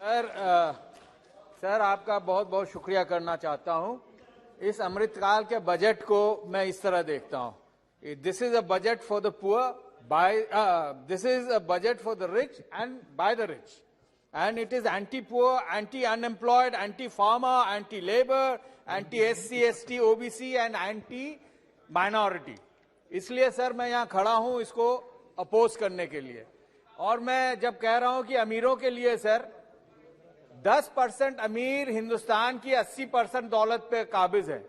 Sir आपका बहुत बहुत शुक्रिया करना चाहता हूं। इस अमृतकाल के बजट को मैं इस तरह देखता हूं, this is a budget for the poor by this is a budget for the rich and by the rich, and it is anti poor, anti unemployed, anti farmer, anti labour, anti SC ST OBC and anti minority. इसलिए sir मैं यहां खड़ा हूं इसको oppose करने के लिए। और मैं जब कह रहा हूं कि अमीरों के लिए सर 10% अमीर हिंदुस्तान की 80% दौलत पे काबिज है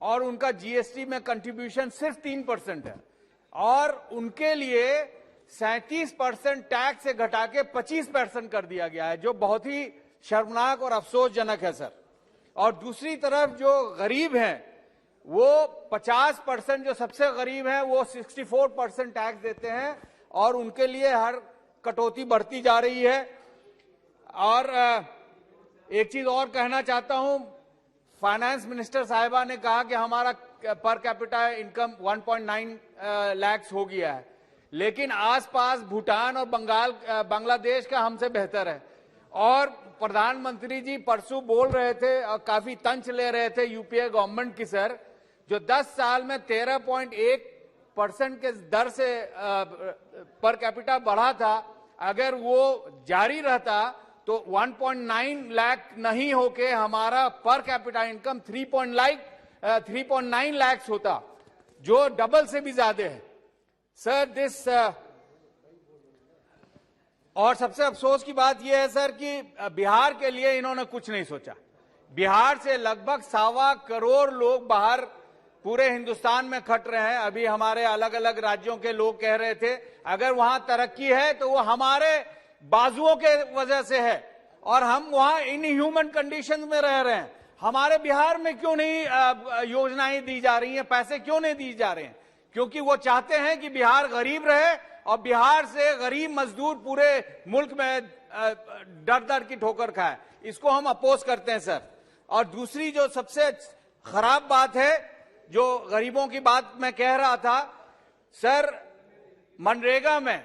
और उनका GST में कंट्रीब्यूशन सिर्फ 3% है, और उनके लिए 37% टैक्स से घटा के 25% कर दिया गया है, जो बहुत ही शर्मनाक और अफसोसजनक है सर। और दूसरी तरफ जो गरीब हैं वो 50%, जो सबसे गरीब हैं वो 64% टैक्स देते हैं, और उनके लिए हर कटौती बढ़ती जा रही है। और एक चीज और कहना चाहता हूं, फाइनेंस मिनिस्टर साहिबा ने कहा कि हमारा पर कैपिटा इनकम 1.9 लाख हो गया है, लेकिन आसपास भूटान और बांग्लादेश का हमसे बेहतर है। और प्रधानमंत्री जी परसों बोल रहे थे और काफी तंज ले रहे थे यूपीए गवर्नमेंट की सर, जो 10 साल में 13.1% के दर से पर कैपिटा बढ़ा था, अगर वो जारी रहता तो 1.9 लाख नहीं होके हमारा पर कैपिटा इनकम 3.9 लाख होता, जो डबल से भी ज्यादा है सर। और सबसे अफसोस की बात यह है सर कि बिहार के लिए इन्होंने कुछ नहीं सोचा। बिहार से लगभग 1.25 करोड़ लोग बाहर पूरे हिंदुस्तान में खट रहे हैं। अभी हमारे अलग अलग राज्यों के लोग कह रहे थे अगर वहां तरक्की है तो वो हमारे बाजुओं के वजह से है, और हम वहां इनह्यूमन कंडीशन में रह रहे हैं। हमारे बिहार में क्यों नहीं योजनाएं दी जा रही हैं, पैसे क्यों नहीं दिए जा रहे हैं? क्योंकि वो चाहते हैं कि बिहार गरीब रहे और बिहार से गरीब मजदूर पूरे मुल्क में दर दर की ठोकर खाए। इसको हम अपोज करते हैं सर। और दूसरी जो सबसे खराब बात है, जो गरीबों की बात मैं कह रहा था सर, मनरेगा में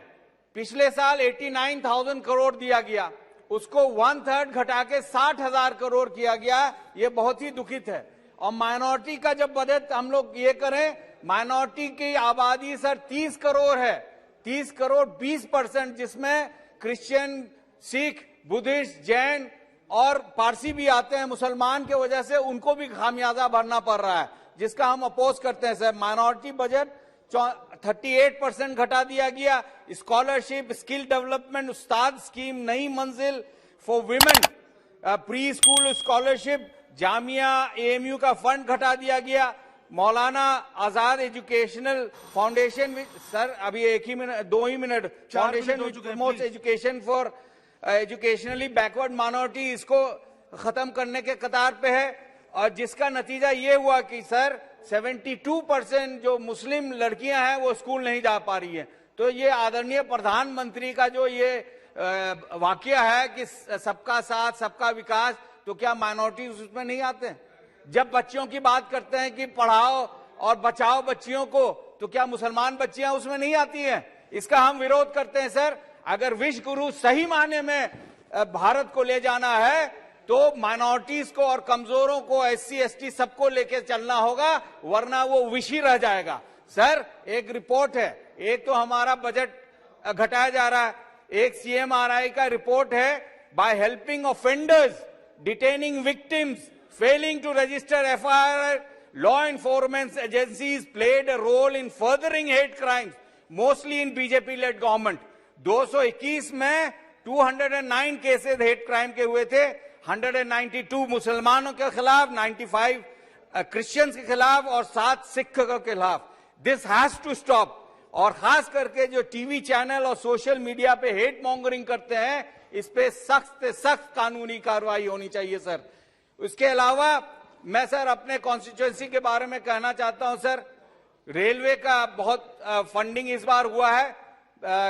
पिछले साल 89,000 करोड़ दिया गया, उसको 1/3 घटा के 60,000 करोड़ किया गया। ये बहुत ही दुखित है। और माइनॉरिटी का जब बजट हम लोग ये करें, माइनॉरिटी की आबादी सर 30 करोड़ है, 30 करोड़ 20%, जिसमें क्रिश्चियन, सिख, बुद्धिस्ट, जैन और पारसी भी आते हैं। मुसलमान के वजह से उनको भी खामियाजा भरना पड़ रहा है, जिसका हम अपोज करते हैं सर। माइनॉरिटी बजट 38% घटा दिया गया। स्कॉलरशिप, स्किल डेवलपमेंट, उस्ताद स्कीम, नई मंजिल for women, pre school scholarship, Jamia AMU का फंड घटा दिया गया। Maulana Azad educational foundation sir, अभी 2 minute, foundation promotes education for educationally backward minority, इसको खत्म करने के कतार पे है। और जिसका नतीजा ये हुआ कि सर 72% जो मुस्लिम लड़कियां हैं वो स्कूल नहीं जा पा रही हैं। तो ये आदरणीय प्रधानमंत्री का जो ये वाकया है कि सबका साथ सबका विकास, तो क्या माइनॉरिटीज उसमें नहीं आते हैं? जब बच्चियों की बात करते हैं कि पढ़ाओ और बचाओ बच्चियों को, तो क्या मुसलमान बच्चियां उसमें नहीं आती हैं? इसका हम विरोध करते हैं सर। अगर विश्व गुरु सही मायने में भारत को ले जाना है तो माइनॉरिटीज को और कमजोरों को, SC ST सबको लेके चलना होगा, वरना वो विषी रह जाएगा। सर एक रिपोर्ट है, एक तो हमारा बजट घटाया जा रहा है, एक CMRI का रिपोर्ट है, by helping offenders, detaining victims, failing to register FIR, law enforcement agencies played a role in furthering hate crimes, mostly in BJP-led government. 221 में 209 केसेस हेट क्राइम के हुए थे, 192 मुसलमानों के खिलाफ, 95 क्रिश्चियंस के खिलाफ और 7 सिख के खिलाफ। This has to stop. और खास करके जो टीवी चैनल और सोशल मीडिया पे हेट मॉन्गरिंग करते हैं, इस पे सख्त सख्त कानूनी कार्रवाई होनी चाहिए सर। उसके अलावा मैं सर अपने कॉन्स्टिट्यूएंसी के बारे में कहना चाहता हूं सर। रेलवे का बहुत फंडिंग इस बार हुआ है।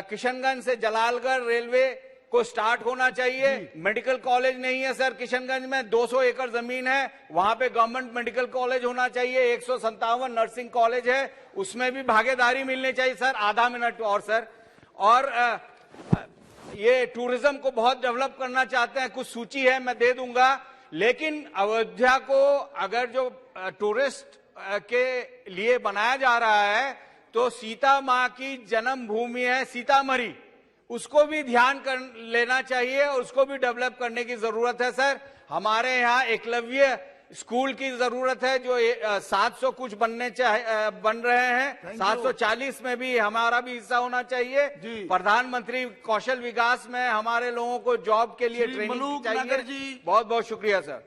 किशनगंज से जलालगढ़ रेलवे को स्टार्ट होना चाहिए। मेडिकल कॉलेज नहीं है सर किशनगंज में, 200 एकड़ जमीन है, वहां पे गवर्नमेंट मेडिकल कॉलेज होना चाहिए। 157 नर्सिंग कॉलेज है, उसमें भी भागीदारी मिलनी चाहिए सर। आधा मिनट और सर। और ये टूरिज्म को बहुत डेवलप करना चाहते हैं, कुछ सूची है मैं दे दूंगा, लेकिन अयोध्या को अगर जो टूरिस्ट के लिए बनाया जा रहा है तो सीता मां की जन्मभूमि है सीतामढ़ी, उसको भी ध्यान कर लेना चाहिए और उसको भी डेवलप करने की जरूरत है सर। हमारे यहाँ एकलव्य स्कूल की जरूरत है जो 700 कुछ बन रहे हैं, 740 में भी हमारा भी हिस्सा होना चाहिए। प्रधानमंत्री कौशल विकास में हमारे लोगों को जॉब के लिए ट्रेनिंग चाहिए। बहुत बहुत शुक्रिया सर।